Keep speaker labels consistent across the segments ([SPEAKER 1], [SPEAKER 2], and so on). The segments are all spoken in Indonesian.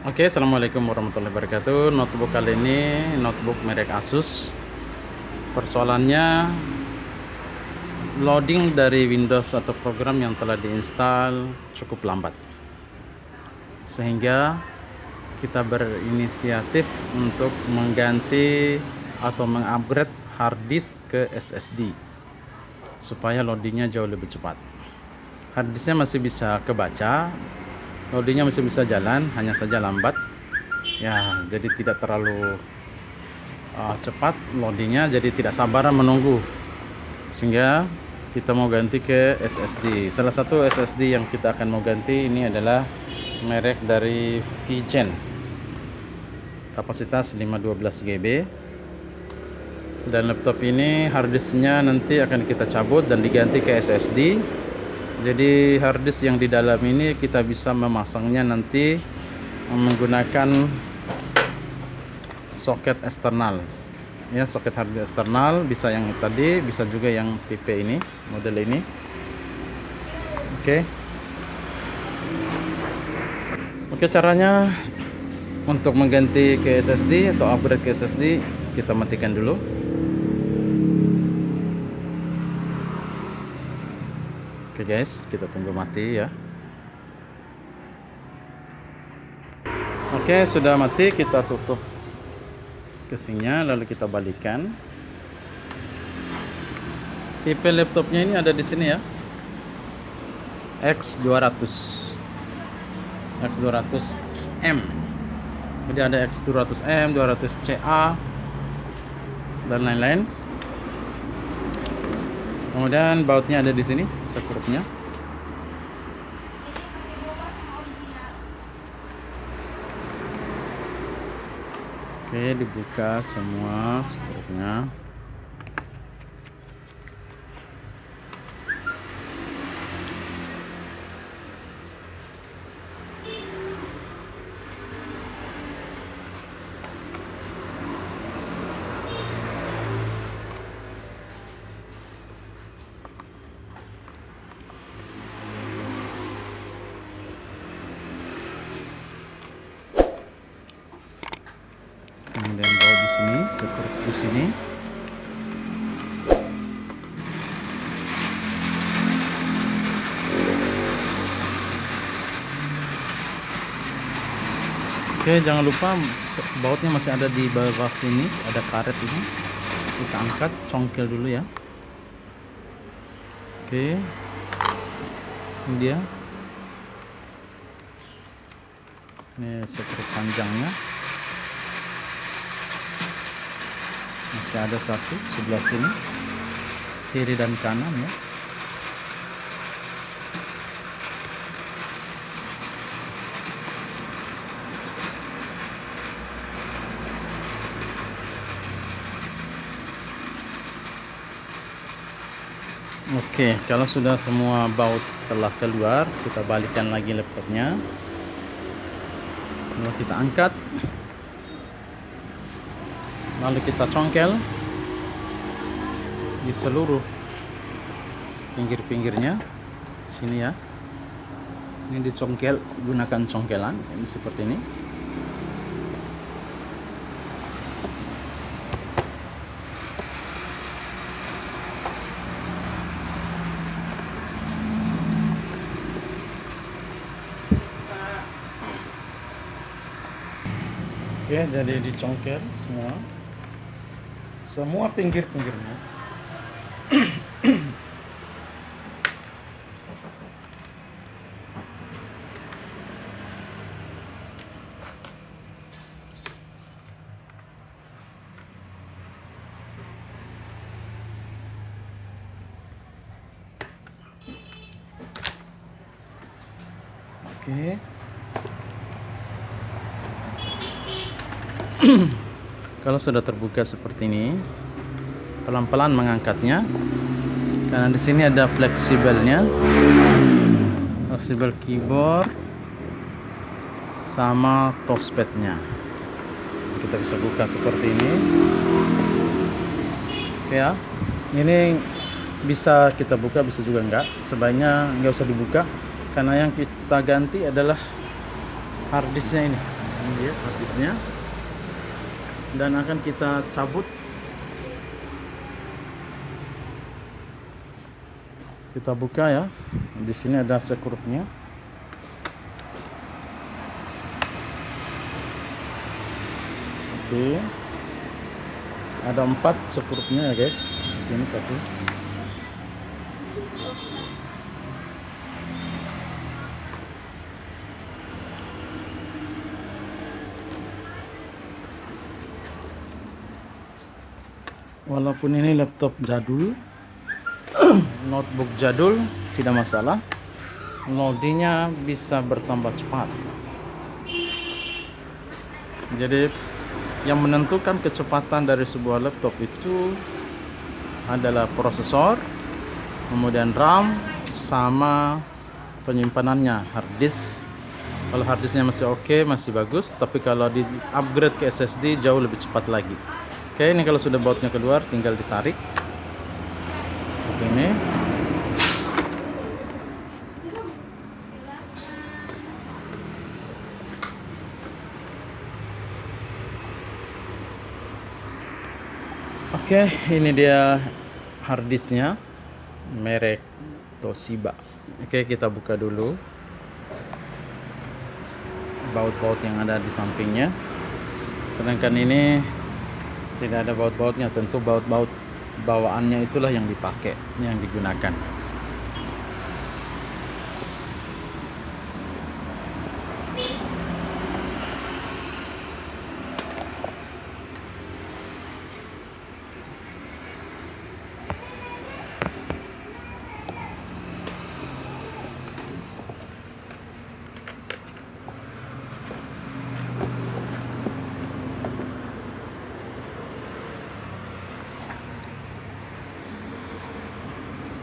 [SPEAKER 1] Oke, assalamualaikum warahmatullahi wabarakatuh. Notebook kali ini notebook merek Asus. Persoalannya loading dari Windows atau program yang telah diinstal cukup lambat, sehingga kita berinisiatif untuk mengganti atau mengupgrade hard disk ke SSD supaya loadingnya jauh lebih cepat. Hard disknya masih bisa kebaca, loadingnya masih bisa jalan, hanya saja lambat ya, jadi tidak terlalu cepat loadingnya, jadi tidak sabaran menunggu, sehingga kita mau ganti ke SSD. Salah satu SSD yang kita akan mau ganti ini adalah merek dari VGen, kapasitas 512 GB, dan laptop ini harddisknya nanti akan kita cabut dan diganti ke SSD. Jadi harddisk yang di dalam ini kita bisa memasangnya nanti menggunakan soket eksternal ya, soket harddisk eksternal, bisa yang tadi, bisa juga yang tipe ini, model ini. Oke, caranya untuk mengganti ke SSD atau upgrade ke SSD, kita matikan dulu. Oke guys, kita tunggu mati ya. Oke, sudah mati, kita tutup casingnya, lalu kita balikan. Tipe laptopnya ini ada di sini ya, X200M. Jadi ada X200M, 200CA dan lain-lain. Kemudian bautnya ada di sini, sekrupnya. Oke, dibuka semua sekrupnya. Kemudian baut di sini, sekrup di sini. Oke, jangan lupa bautnya masih ada di bawah sini, ada karet ini. Kita angkat, congkel dulu ya. Oke, ini dia. Ini sekrup panjangnya. Masih ada satu sebelah sini, kiri dan kanan ya. Oke, kalau sudah semua baut telah keluar, kita balikan lagi laptopnya. Lalu kita angkat, lalu kita congkel di seluruh pinggir-pinggirnya sini ya. Ini dicongkel, gunakan congkelan ini seperti ini. Oke, jadi dicongkel semua pinggir-pinggirnya. Oke. Kalau sudah terbuka seperti ini, pelan-pelan mengangkatnya, karena di sini ada fleksibelnya, fleksibel keyboard sama touchpadnya. Kita bisa buka seperti ini. Oke ya, ini bisa kita buka, bisa juga enggak. Sebaiknya enggak usah dibuka, karena yang kita ganti adalah harddisknya ini. Ini dia harddisknya, dan akan kita cabut. Kita buka ya. Di sini ada skrupnya. Oke. Ada 4 skrupnya ya guys. Di sini 1. Walaupun ini laptop jadul, notebook jadul, tidak masalah. Loadingnya bisa bertambah cepat. Jadi yang menentukan kecepatan dari sebuah laptop itu adalah prosesor, kemudian RAM, sama penyimpanannya, hard disk. Kalau hard disknya masih oke, masih bagus, tapi kalau di upgrade ke SSD jauh lebih cepat lagi. Oke, ini kalau sudah bautnya keluar tinggal ditarik seperti ini. Oke, ini dia harddisknya, merek Toshiba. Oke, kita buka dulu baut-baut yang ada di sampingnya. Sedangkan ini tidak ada baut-bautnya, tentu baut-baut bawaannya itulah yang dipakai, yang digunakan.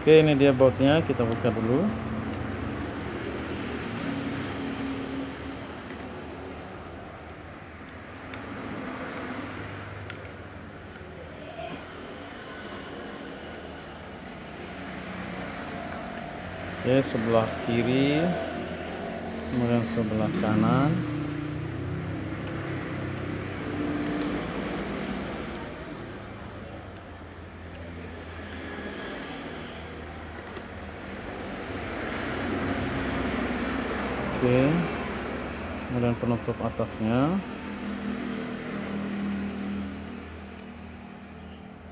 [SPEAKER 1] Oke, ini dia bautnya, kita buka dulu. Oke, sebelah kiri, kemudian sebelah kanan. Oke, kemudian penutup atasnya.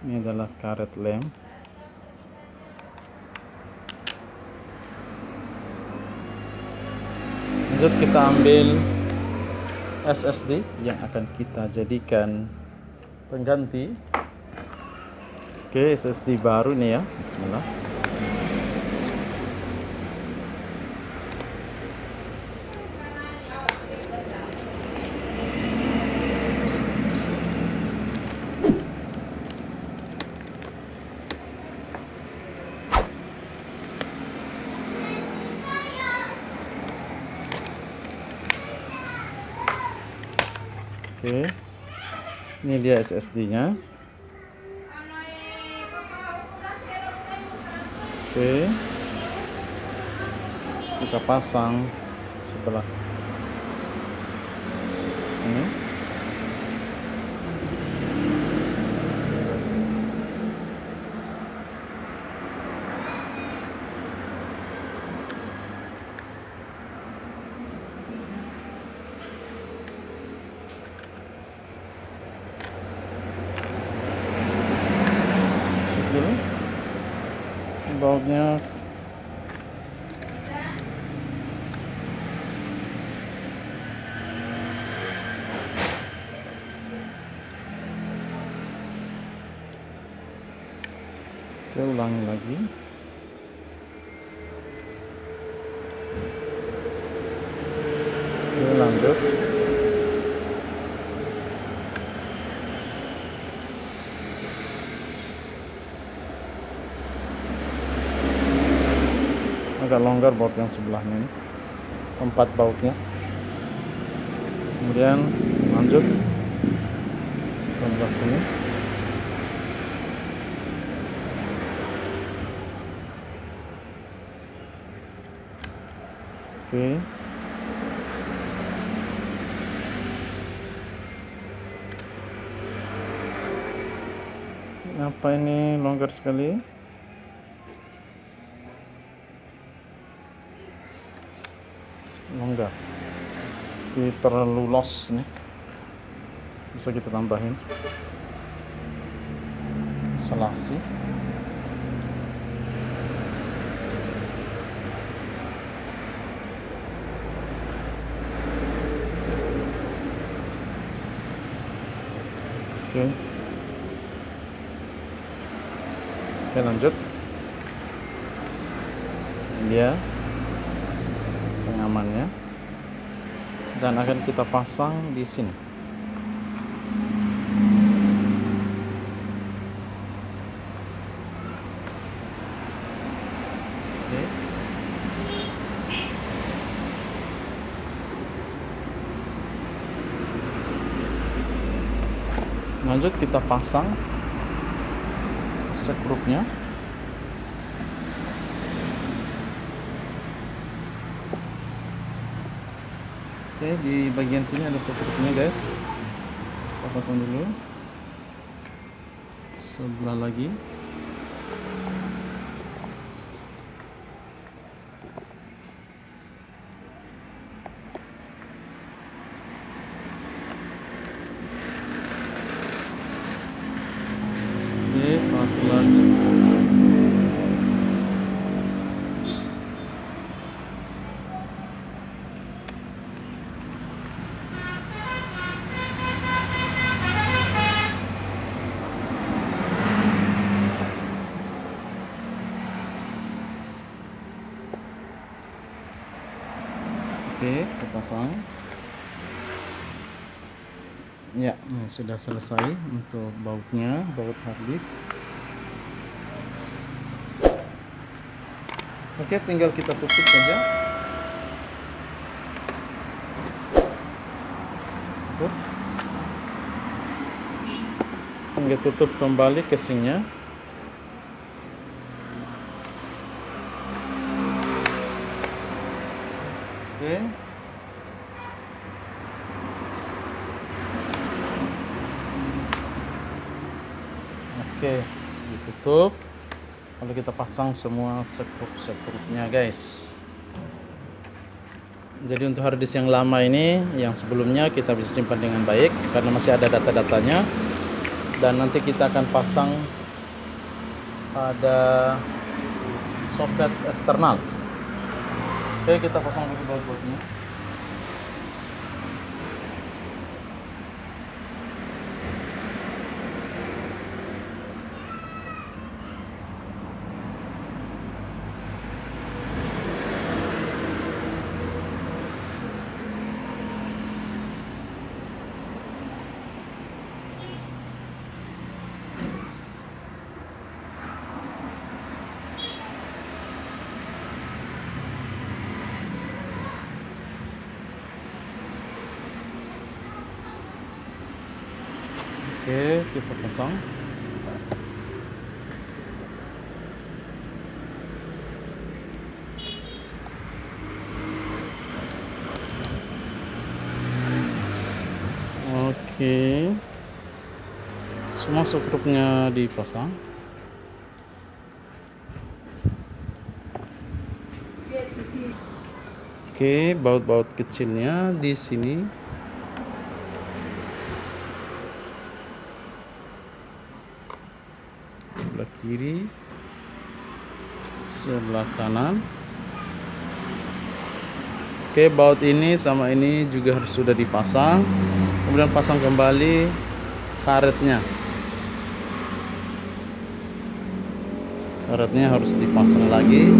[SPEAKER 1] Ini adalah karet lem. Lanjut kita ambil SSD yang akan kita jadikan pengganti. Oke, SSD baru nih ya. Bismillah. Oke, ini dia SSD-nya. Oke, kita pasang sebelah sini. Bautnya kita ulangi lagi. Oke, lanjut. Agak longgar baut yang sebelahnya ini, tempat bautnya. Kemudian lanjut sebelah sini. Oke, Kenapa ini longgar sekali? Longgar. Jadi terlalu los nih. Bisa kita tambahin isolasi. Oke. Oke, lanjut. Dia pengamannya, dan akan kita pasang di sini. Oke. Lanjut kita pasang sekrupnya. Oke, di bagian sini ada sekrupnya guys. Kita pasang dulu. Sebelah lagi. Oke, satu lagi. Oke, kita pasang. Ya, sudah selesai untuk bautnya, baut harddisk. Oke, tinggal kita tutup saja. Tutup. Tinggal tutup kembali casingnya. Oke. Oke, ditutup. Lalu kita pasang semua sekrup-sekrupnya guys. Jadi untuk harddisk yang lama ini, yang sebelumnya kita bisa simpan dengan baik karena masih ada data-datanya. Dan nanti kita akan pasang pada soket eksternal. Oke, kita pasang dulu baut-bautnya. Oke, kita pasang. Oke, semua sekrupnya dipasang. Oke, baut-baut kecilnya di sini. Sebelah kiri, sebelah kanan. Oke, baut ini sama ini juga harus sudah dipasang. Kemudian pasang kembali karetnya. Karetnya harus dipasang lagi.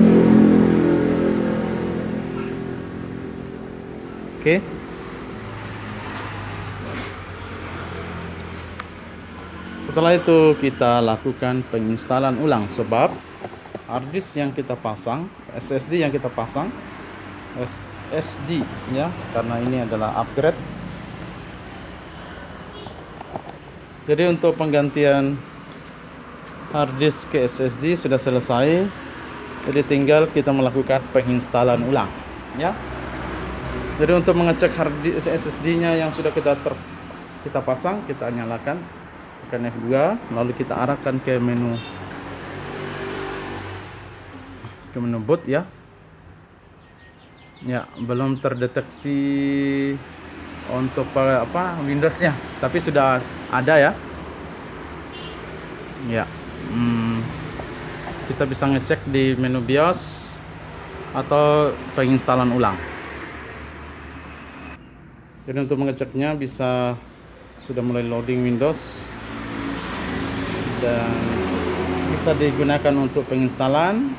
[SPEAKER 1] Oke. Setelah itu kita lakukan penginstalan ulang, sebab harddisk yang kita pasang, SSD yang kita pasang, SSD ya, karena ini adalah upgrade. Jadi untuk penggantian harddisk ke SSD sudah selesai. Jadi tinggal kita melakukan penginstalan ulang ya. Jadi untuk mengecek harddisk SSD-nya yang sudah kita pasang, kita nyalakan tekan F2, lalu kita arahkan ke menu boot ya. Ya, belum terdeteksi untuk Windowsnya, tapi sudah ada ya. Ya, kita bisa ngecek di menu BIOS atau penginstalan ulang. Jadi untuk mengeceknya sudah mulai loading Windows dan bisa digunakan untuk penginstalan